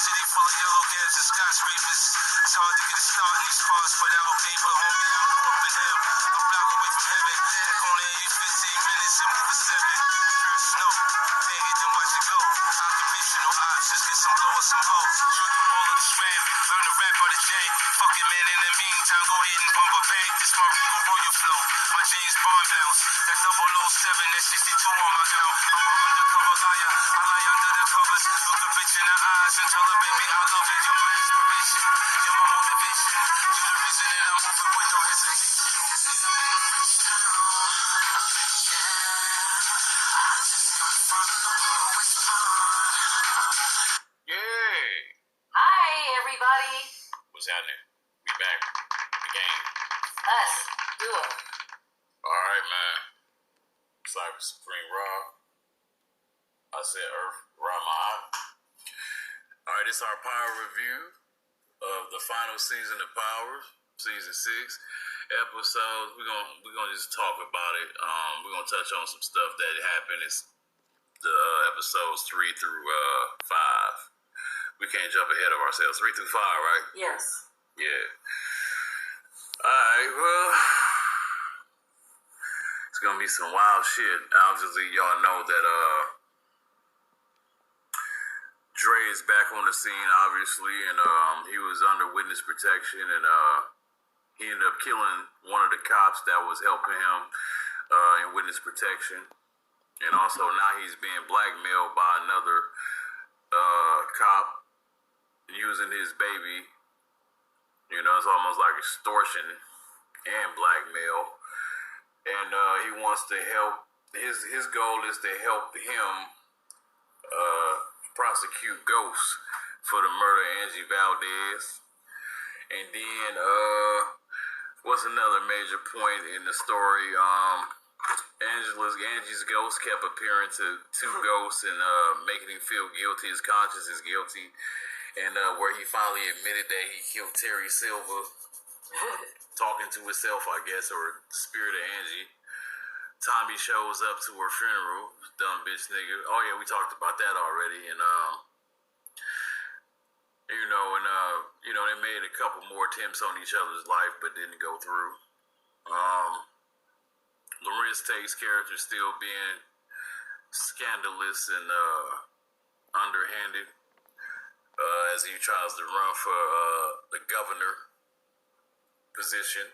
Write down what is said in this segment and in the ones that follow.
city full of yellow cabs and skyscrapers. It's hard to get a start in these parts without paper, homie. I grew up in hell, a block away from heaven. That corner 15 minutes and move at 7. First snow, bang it, then watch it go. Occupational ops, just get some blow or some hoes. Shoot the ball of the strap, learn the rap of the jam. Fuck it, man, in the meantime, go ahead and bump a bag. This my Regal Royal flow, my James Bond bounce. That 007, that 62 on my count. I'm an undercover liar, I lie under the covers. Look a bitch in the eyes and tell her, baby, I love it. You're my inspiration, you're my motivation. You're the reason that I'm moving with no hesitation. Yeah. Hi, everybody. What's happening? We back. The game. Us. Do it. Alright, man. Cyber Supreme Raw. I said Earth Ramad. Alright, this is our power review of the final season of Powers, season 6 episodes. We're gonna just talk about it. We're gonna touch on some stuff that happened in the episodes 3 through 5. We can't jump ahead of ourselves. 3 through 5, right? Yes. Yeah. Alright, well, it's gonna be some wild shit. Obviously, y'all know that Dre is back on the scene, obviously, and he was under witness protection, and he ended up killing one of the cops that was helping him in witness protection. And also now he's being blackmailed by another cop using his baby. You know, it's almost like extortion and blackmail. And he wants to help. His goal is to help him prosecute Ghost for the murder of Angie Valdez. And then what's another major point in the story? Angie's ghost kept appearing to ghosts and making him feel guilty. His conscience is guilty. And where he finally admitted that he killed Terry Silver, talking to himself, I guess, or the spirit of Angie. Tommy shows up to her funeral, dumb bitch nigga. Oh yeah, we talked about that already. And they made a couple more attempts on each other's life, but didn't go through. Lorenz Tate's character still being scandalous and underhanded as he tries to run for the governor position.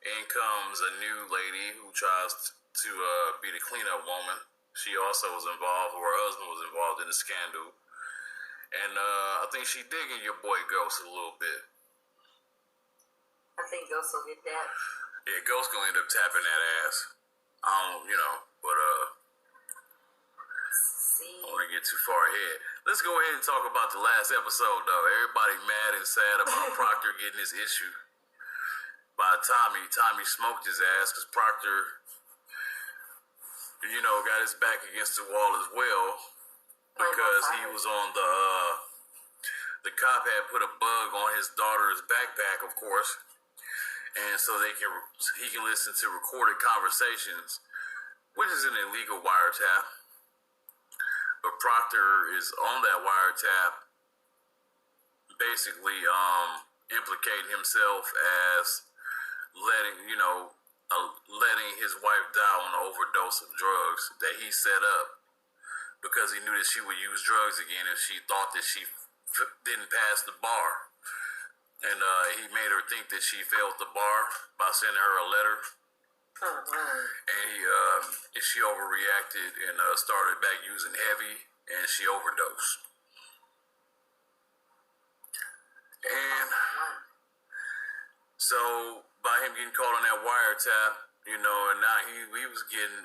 In comes a new lady who tries to be the cleanup woman. She also was involved, or her husband was involved in the scandal. And I think she digging your boy Ghost a little bit. I think Ghost will get that. Yeah, Ghost gonna end up tapping that ass. I don't want to get too far ahead. Let's go ahead and talk about the last episode, though. Everybody mad and sad about Proctor getting his issue by Tommy. Tommy smoked his ass because Proctor, got his back against the wall as well because he was on the cop had put a bug on his daughter's backpack, of course. And so he can listen to recorded conversations, which is an illegal wiretap. But Proctor is on that wiretap, basically implicating himself as letting his wife die on an overdose of drugs that he set up because he knew that she would use drugs again if she thought that she didn't pass the bar. And he made her think that she failed the bar by sending her a letter. And she overreacted and started back using heavy, and she overdosed. And so by him getting caught on that wiretap, and now he was getting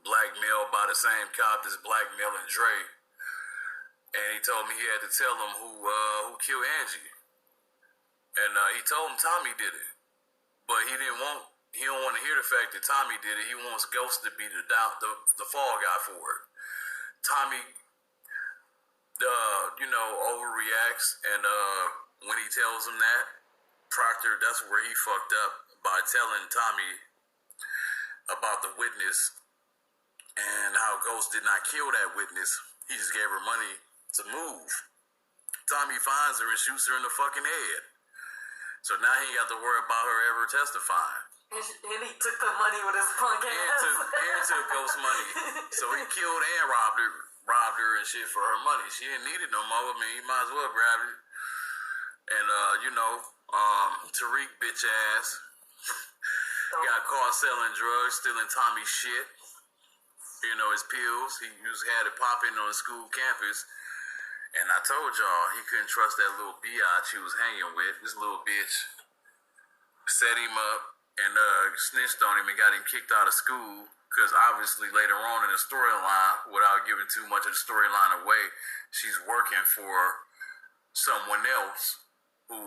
blackmailed by the same cop that's blackmailing Dre. And he told me he had to tell him who killed Angie. And he told him Tommy did it, but he don't want to hear the fact that Tommy did it. He wants Ghost to be the fall guy for it. Tommy, overreacts, and when he tells him that, Proctor, that's where he fucked up by telling Tommy about the witness and how Ghost did not kill that witness. He just gave her money to move. Tommy finds her and shoots her in the fucking head. So now he got to worry about her ever testifying. And he took the money with his punk ass. And took Ghost's money. So he killed and robbed her and shit for her money. She didn't need it no more. I mean, he might as well grab it. And Tariq bitch ass got caught selling drugs, stealing Tommy's shit. You know, his pills. He had it popping on the school campus. And I told y'all he couldn't trust that little biatch he was hanging with. This little bitch set him up and snitched on him and got him kicked out of school. Because obviously later on in the storyline, without giving too much of the storyline away, she's working for someone else who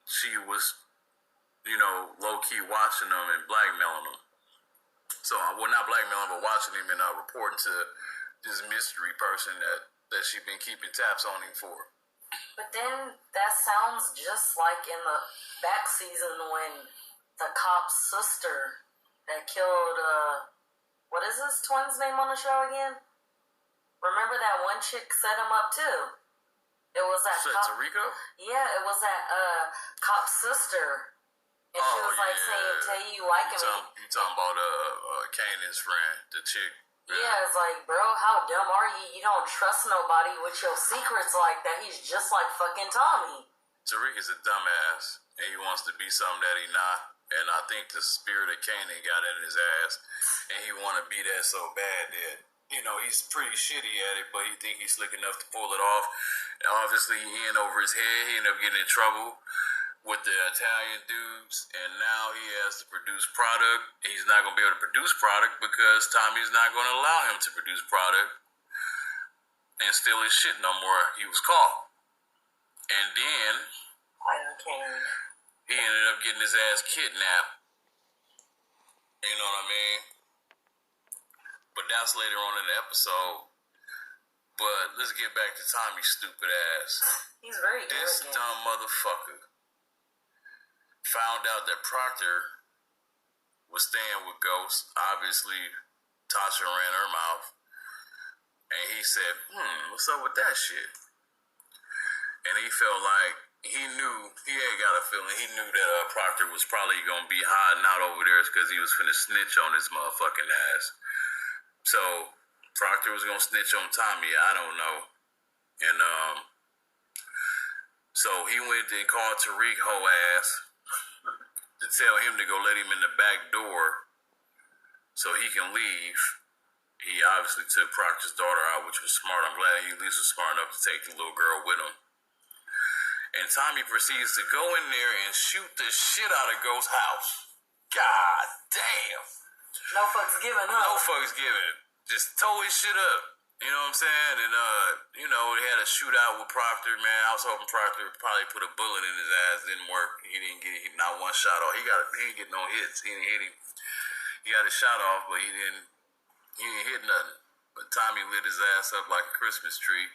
she was, low-key watching them and blackmailing them. So, well, not blackmailing, but watching him and reporting to this mystery person that she been keeping tabs on him for. But then that sounds just like in the back season when the cop's sister that killed, what is his twin's name on the show again? Remember that one chick set him up too? It was that cop. Tarico? Yeah, it was that cop's sister. And she was saying, tell you liking me. You talking about Kanan's friend, the chick. Yeah, it's like, bro, how dumb are you? You don't trust nobody with your secrets like that. He's just like fucking Tommy. Tariq is a dumbass, and he wants to be something that he's not. And I think the spirit of Kanan got in his ass, and he want to be that so bad that, he's pretty shitty at it, but he think he's slick enough to pull it off. And obviously, he in over his head. He ended up getting in trouble with the Italian dudes, and now he has to produce product. He's not going to be able to produce product because Tommy's not going to allow him to produce product and steal his shit no more. He was caught. And then he ended up getting his ass kidnapped. You know what I mean? But that's later on in the episode. But let's get back to Tommy's stupid ass. He's very This arrogant. dumb motherfucker found out that Proctor was staying with Ghost. Obviously, Tasha ran her mouth. And he said, what's up with that shit? And he felt like he had got a feeling. He knew that Proctor was probably going to be hiding out over there because he was finna snitch on his motherfucking ass. So, Proctor was going to snitch on Tommy. I don't know. And, so he went and called Tariq hoe ass to tell him to go let him in the back door so he can leave. He obviously took Proctor's daughter out, which was smart. I'm glad he at least was smart enough to take the little girl with him. And Tommy proceeds to go in there and shoot the shit out of Ghost's house. God damn. No fucks given, huh? No fucks given. Just tore his shit up. You know what I'm saying? And, he had a shootout with Proctor, man. I was hoping Proctor probably put a bullet in his ass. Didn't work. He didn't get not one shot off. He didn't get no hits. He didn't hit him. He got his shot off, but he didn't hit nothing. But Tommy lit his ass up like a Christmas tree.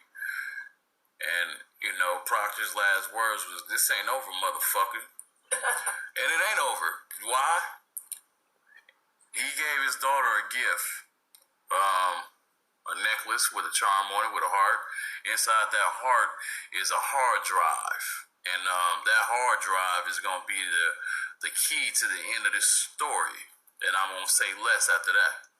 And, Proctor's last words was, "This ain't over, motherfucker." And it ain't over. Why? He gave his daughter a gift. A necklace with a charm on it with a heart. Inside that heart is a hard drive. And that hard drive is going to be the key to the end of this story. And I'm going to say less after that.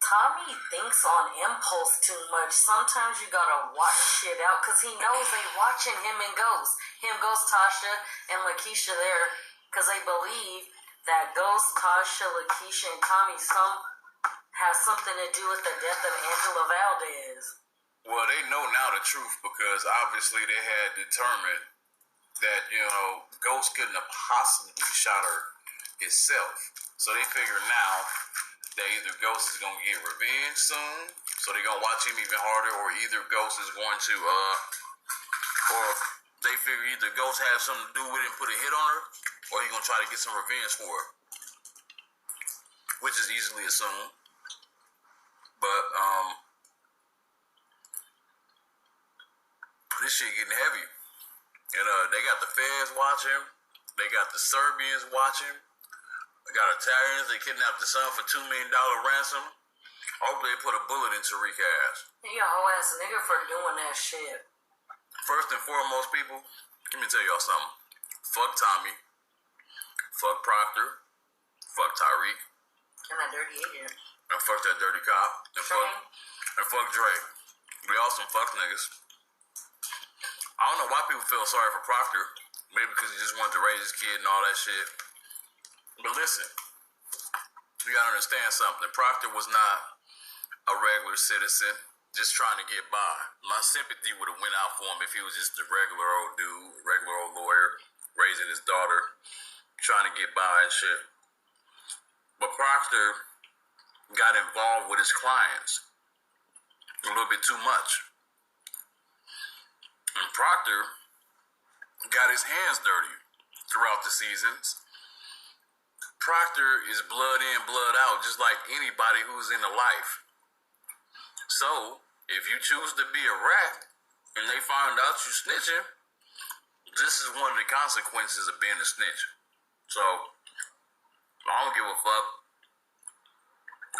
Tommy thinks on impulse too much. Sometimes you gotta watch shit out because he knows they watching him and Ghost. Him, Ghost, Tasha, and Lakeisha there because they believe that Ghost, Tasha, Lakeisha, and Tommy has something to do with the death of Angela Valdez. Well, they know now the truth because obviously they had determined that, Ghost couldn't have possibly shot her himself. So they figure now that either Ghost is going to get revenge soon, so they're going to watch him even harder, or either Ghost is going to, or they figure either Ghost has something to do with it and put a hit on her, or he's going to try to get some revenge for her, which is easily assumed. But, this shit getting heavy. And, they got the feds watching, they got the Serbians watching, they got Italians, they kidnapped the son for $2 million ransom. hope they put a bullet in Tariq's ass. He a whole ass nigga for doing that shit. First and foremost, people, let me tell y'all something. Fuck Tommy. Fuck Proctor. Fuck Tyreek. And that dirty agent. And fuck that dirty cop. And fuck Dre. We all some fuck niggas. I don't know why people feel sorry for Proctor. Maybe because he just wanted to raise his kid and all that shit. But listen, you gotta understand something. Proctor was not a regular citizen just trying to get by. My sympathy would have went out for him if he was just a regular old dude, regular old lawyer, raising his daughter, trying to get by and shit. But Proctor got involved with his clients a little bit too much. And Proctor got his hands dirty throughout the seasons. Proctor is blood in, blood out, just like anybody who's in a life. So, if you choose to be a rat and they find out you snitching, this is one of the consequences of being a snitch. So, I don't give a fuck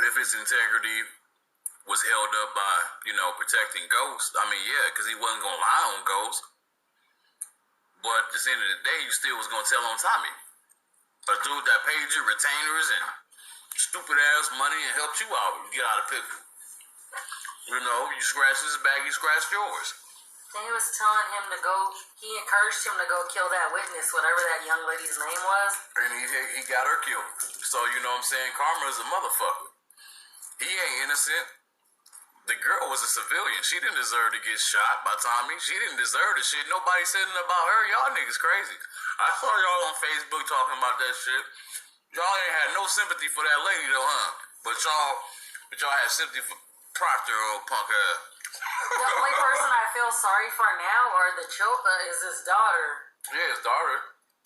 if his integrity was held up by, protecting Ghost. I mean, yeah, because he wasn't going to lie on Ghost. But at the end of the day, you still was going to tell on Tommy. A dude that paid you retainers and stupid ass money and helped you out. You get out of pickle. You scratched his back, he scratched yours. And he was telling him to go, he encouraged him to go kill that witness, whatever that young lady's name was. And he got her killed. So, you know what I'm saying? Karma is a motherfucker. He ain't innocent. The girl was a civilian. She didn't deserve to get shot by Tommy. She didn't deserve the shit. Nobody said nothing about her. Y'all niggas crazy. I saw y'all on Facebook talking about that shit. Y'all ain't had no sympathy for that lady though, huh? But y'all had sympathy for Proctor, old punk ass. The only person I feel sorry for now or the children is his daughter. Yeah, his daughter.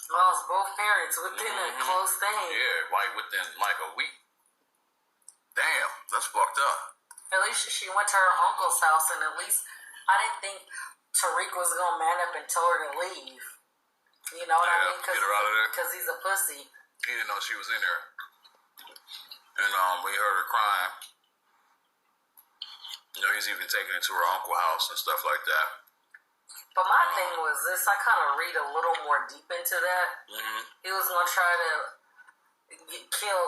Lost both parents within a close thing. Yeah, like within like a week. Damn, that's fucked up. At least she went to her uncle's house, and at least I didn't think Tariq was gonna man up and tell her to leave. You know what I mean? Get her out of there. Because he's a pussy. He didn't know she was in there. And we heard her crying. He's even taking it to her uncle's house and stuff like that. But my thing was this, I kind of read a little more deep into that. Mm-hmm. He was going to try to kill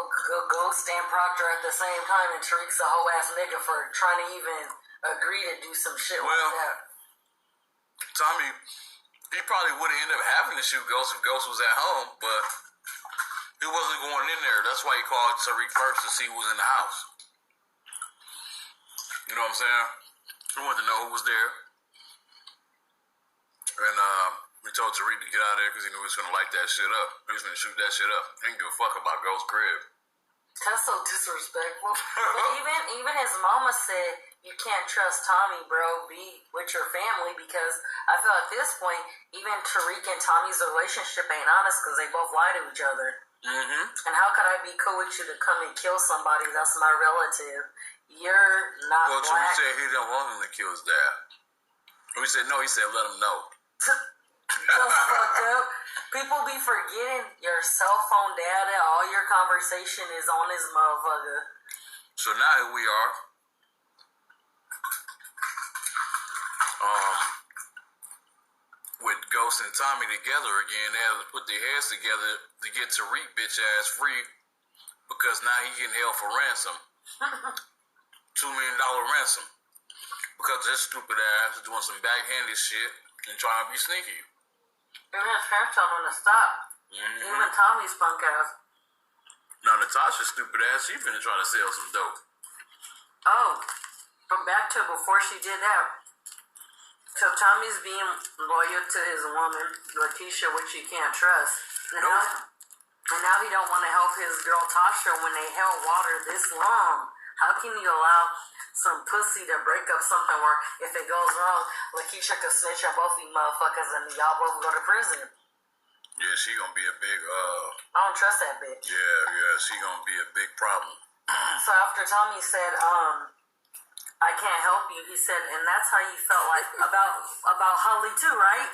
Ghost and Proctor at the same time, and Tariq's a whole ass nigga for trying to even agree to do some shit like that. Tommy, he probably would have ended up having to shoot Ghost if Ghost was at home, but he wasn't going in there. That's why he called Tariq first to see who was in the house. You know what I'm saying? He wanted to know who was there. And we told Tariq to get out of there because he knew he was going to light that shit up. He was going to shoot that shit up. He didn't give a fuck about Ghost's crib. That's so disrespectful. But even his mama said, you can't trust Tommy, bro. Be with your family, because I feel at this point, even Tariq and Tommy's relationship ain't honest because they both lie to each other. Mm-hmm. And how could I be cool with you to come and kill somebody that's my relative? You're not black. Well, Tariq said he didn't want him to kill his dad. He said no. He said let him know. Just fucked up. People be forgetting your cell phone data. All your conversation is on this motherfucker. So now here we are. With Ghost and Tommy together again, they had to put their heads together to get Tariq bitch ass free, because now he getting held for ransom. $2 million ransom. Because that stupid ass is doing some backhanded shit and trying to be sneaky. Even his parents told him to stop. Mm-hmm. Even Tommy's punk ass. Now Natasha's stupid ass, she finna try to sell some dope. Oh, but back to before she did that. So Tommy's being loyal to his woman, Lakeisha, which he can't trust. And now he don't want to help his girl Tasha when they held water this long. How can you allow some pussy to break up something where if it goes wrong, Lakeisha could snitch on both of you motherfuckers and y'all both go to prison? Yeah, she gonna be a big, I don't trust that bitch. Yeah, she gonna be a big problem. So after Tommy said, I can't help you, he said, and that's how you felt like about Holly too, right?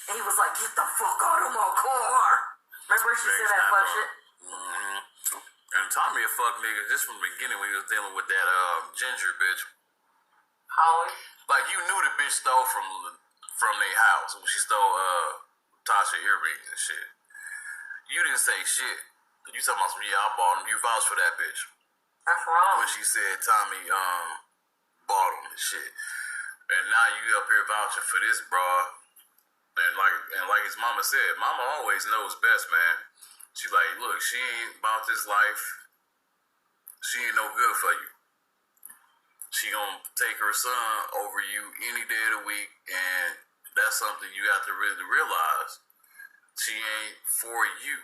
And he was like, get the fuck out of my car. Remember she said that fuck shit? Mm-hmm. And Tommy a fuck nigga just from the beginning when he was dealing with that ginger bitch. Holly. Like you knew the bitch stole from their house when she stole Tasha earrings and shit. You didn't say shit. You talking about some, yeah, I bought them. You vouched for that bitch. That's wrong. When she said Tommy bought them and shit. And now you up here vouching for this broad. And like his mama said, mama always knows best, man. She like, look, she ain't about this life. She ain't no good for you. She gonna take her son over you any day of the week, and that's something you have to really realize. She ain't for you.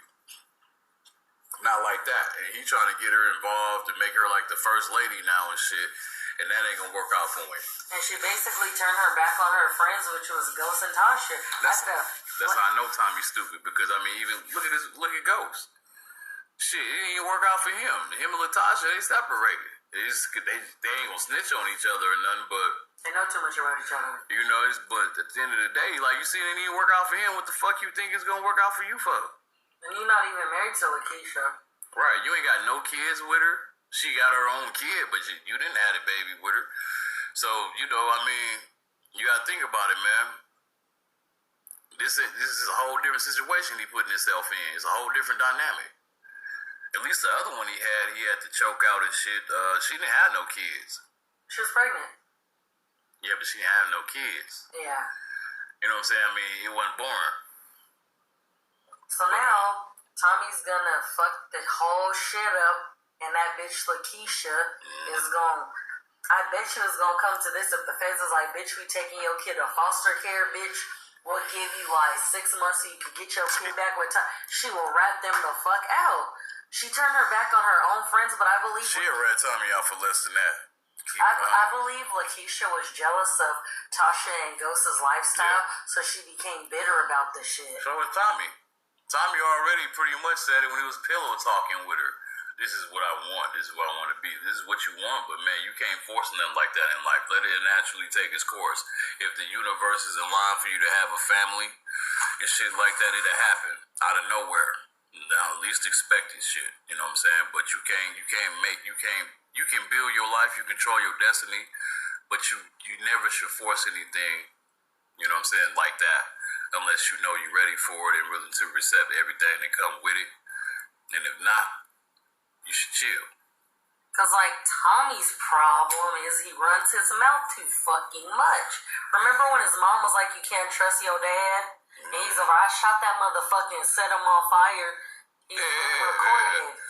Not like that. And he trying to get her involved and make her like the first lady now and shit, and that ain't gonna work out for him. And she basically turned her back on her friends, which was Ghost and Tasha. That's how I know Tommy's stupid, because I mean, even look at Ghost. Shit, it didn't work out for him. Him and Latasha, they separated. They ain't gonna snitch on each other or nothing, but they know too much about each other. You know, but at the end of the day, like you see, it didn't work out for him. What the fuck you think is gonna work out for you for? And you're not even married to Lakeisha. Right, you ain't got no kids with her. She got her own kid, but you didn't have a baby with her. So, you know, I mean, you gotta think about it, man. This is a whole different situation he putting himself in. It's a whole different dynamic. At least the other one he had to choke out and shit. She didn't have no kids. She was pregnant. Yeah, but she didn't have no kids. Yeah. You know what I'm saying? I mean, it wasn't born. So now, Tommy's gonna fuck the whole shit up, and that bitch Lakeisha is gonna... I bet you it's gonna come to this if the feds is like, bitch, we taking your kid to foster care, bitch. We'll give you like 6 months so you can get your kid back with time. She will rat them the fuck out. She turned her back on her own friends, but I believe... She'll rat Tommy out for less than that. I believe Lakeisha was jealous of Tasha and Ghost's lifestyle, so she became bitter about this shit. So was Tommy. Tommy already pretty much said it when he was pillow talking with her. This is what I want. This is what I want to be. This is what you want, but man, you can't force nothing like that in life. Let it naturally take its course. If the universe is in line for you to have a family and shit like that, it'll happen out of nowhere. Now, least expected shit. You know what I'm saying? But you can build your life, you control your destiny, but you never should force anything, you know what I'm saying, like that, unless you know you're ready for it and willing to accept everything that come with it. And if not, you should chill. Cause like Tommy's problem is he runs his mouth too fucking much. Remember when his mom was like, you can't trust your dad? And he's like, I shot that motherfucker and set him on fire. He's recorded.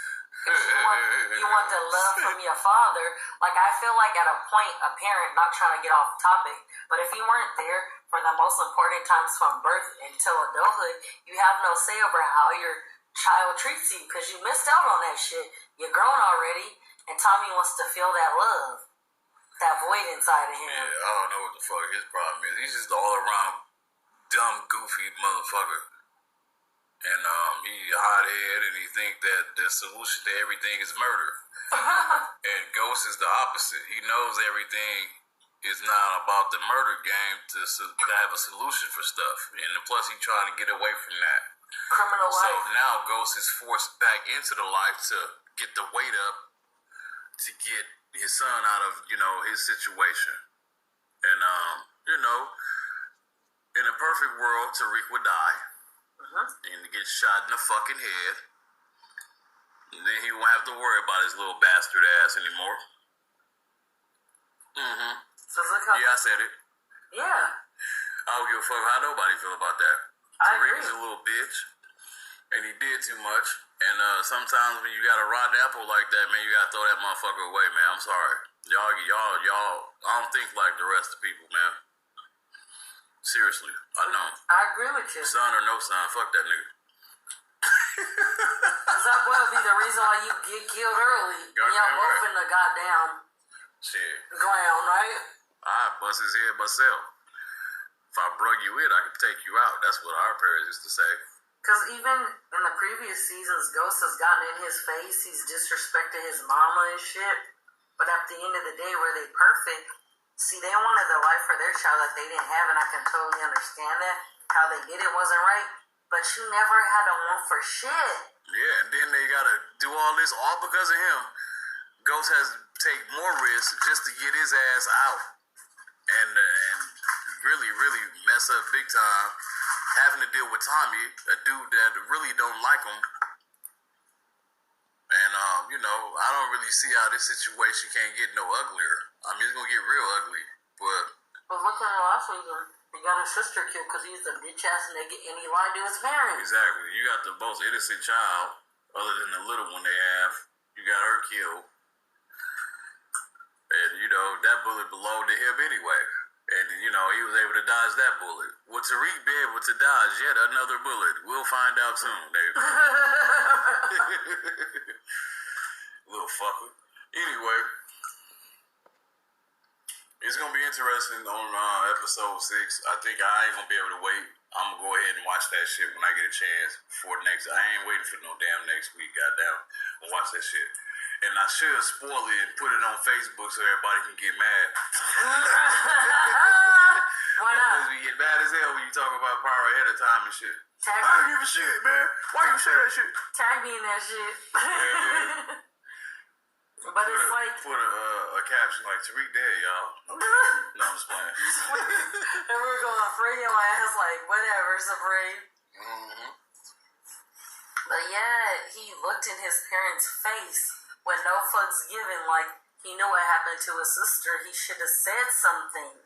You want the love from your father. Like, I feel like at a point, a parent, not trying to get off topic, but if you weren't there for the most important times from birth until adulthood, you have no say over how your child treats you because you missed out on that shit. You're grown already, and Tommy wants to feel that love, that void inside of him. Yeah, I don't know what the fuck his problem is. He's just all around dumb, goofy motherfucker. And he a hothead, and he think that the solution to everything is murder. And Ghost is the opposite. He knows everything is not about the murder game to have a solution for stuff. And plus, he's trying to get away from that. Criminal life. So now Ghost is forced back into the life to get the weight up to get his son out of, you know, his situation. And, you know, in a perfect world, Tariq would die. And get shot in the fucking head. And then he won't have to worry about his little bastard ass anymore. So yeah, I said it. Yeah. I don't give a fuck how nobody feel about that. Tariq is a little bitch. And he did too much. And sometimes when you got a rotten apple like that, man, you gotta throw that motherfucker away, man. I'm sorry. Y'all, I don't think like the rest of people, man. Seriously, I know. I agree with you. Son or no son, fuck that nigga. Cause that will be the reason why you get killed early. Y'all both in the goddamn shit ground, right? I bust his head myself. If I brung you in, I could take you out. That's what our parents used to say. Cause even in the previous seasons, Ghost has gotten in his face. He's disrespected his mama and shit. But at the end of the day, were they perfect? See, they wanted the life for their child that they didn't have, and I can totally understand that. How they did it wasn't right, but you never had to want for shit. Yeah, and then they gotta do all this all because of him. Ghost has to take more risks just to get his ass out, and really mess up big time. Having to deal with Tommy, a dude that really don't like him, and I don't really see how this situation can't get no uglier. I mean, it's gonna get real ugly, but look at the last season. He got his sister killed because he's a bitch ass nigga and he lied to his parents. exactly, you got the most innocent child, other than the little one they have. You got her killed. And, that bullet belonged to him anyway. And, he was able to dodge that bullet. Will Tariq be able to dodge yet another bullet? We'll find out soon, David. Little fucker. Anyway, it's going to be interesting on episode 6. I think I ain't going to be able to wait. I'm going to go ahead and watch that shit when I get a chance before next. I ain't waiting for no damn next week, goddamn. I'll watch that shit. And I should spoil it and put it on Facebook so everybody can get mad. Why not? We get mad as hell when you talk about power ahead of time and shit. Tag I don't give a shit, man. Why you say that shit? Tag me in that shit. But it's like... Put a caption like, Tariq dead, y'all. No, I'm just playing. And we're going to free your ass like, whatever, Sabrina. Mm-hmm. But yeah, he looked in his parents' face with no fucks given, like he knew what happened to his sister. He should have said something.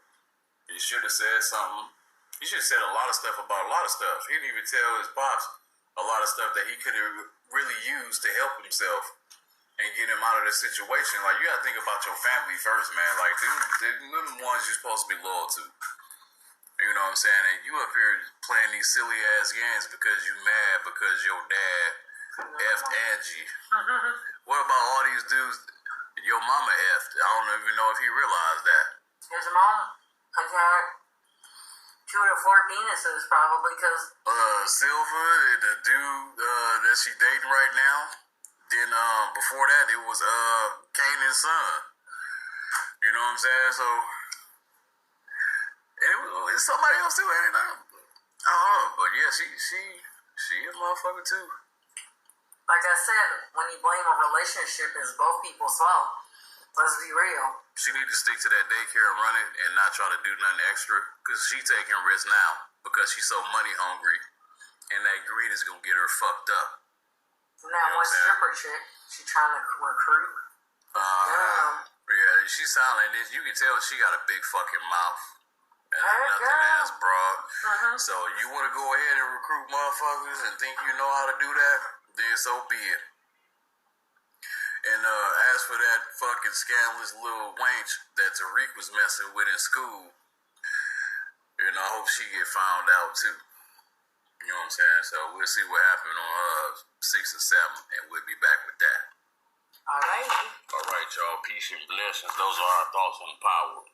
He should have said something. He should have said a lot of stuff about a lot of stuff. He didn't even tell his pops a lot of stuff that he could have really used to help himself and get him out of this situation. Like, you gotta think about your family first, man. Like, them ones you're supposed to be loyal to. You know what I'm saying? And you up here playing these silly ass games because you mad because your dad F'd Angie. What about all these dudes your mama F'd? I don't even know if he realized that. His mom has had 2 to 4 penises probably because... Silva, the dude that she dating right now. Then before that, it was Kanan's son. You know what I'm saying? So, it's somebody else too, ain't it? I don't know, but yeah, she a motherfucker too. Like I said, when you blame a relationship, it's both people's fault. Let's be real. She need to stick to that daycare and run it and not try to do nothing extra because she taking risks now because she's so money hungry and that greed is going to get her fucked up. Now, one stripper chick, she trying to recruit. Yeah, she sound like this. You can tell she got a big fucking mouth. And nothing ass broad. So you want to go ahead and recruit motherfuckers and think you know how to do that? Then so be it. And as for that fucking scandalous little wench that Tariq was messing with in school, I hope she get found out too. You know what I'm saying? So we'll see what happened on 6 and 7, and we'll be back with that. All right. All right, y'all. Peace and blessings. Those are our thoughts on power.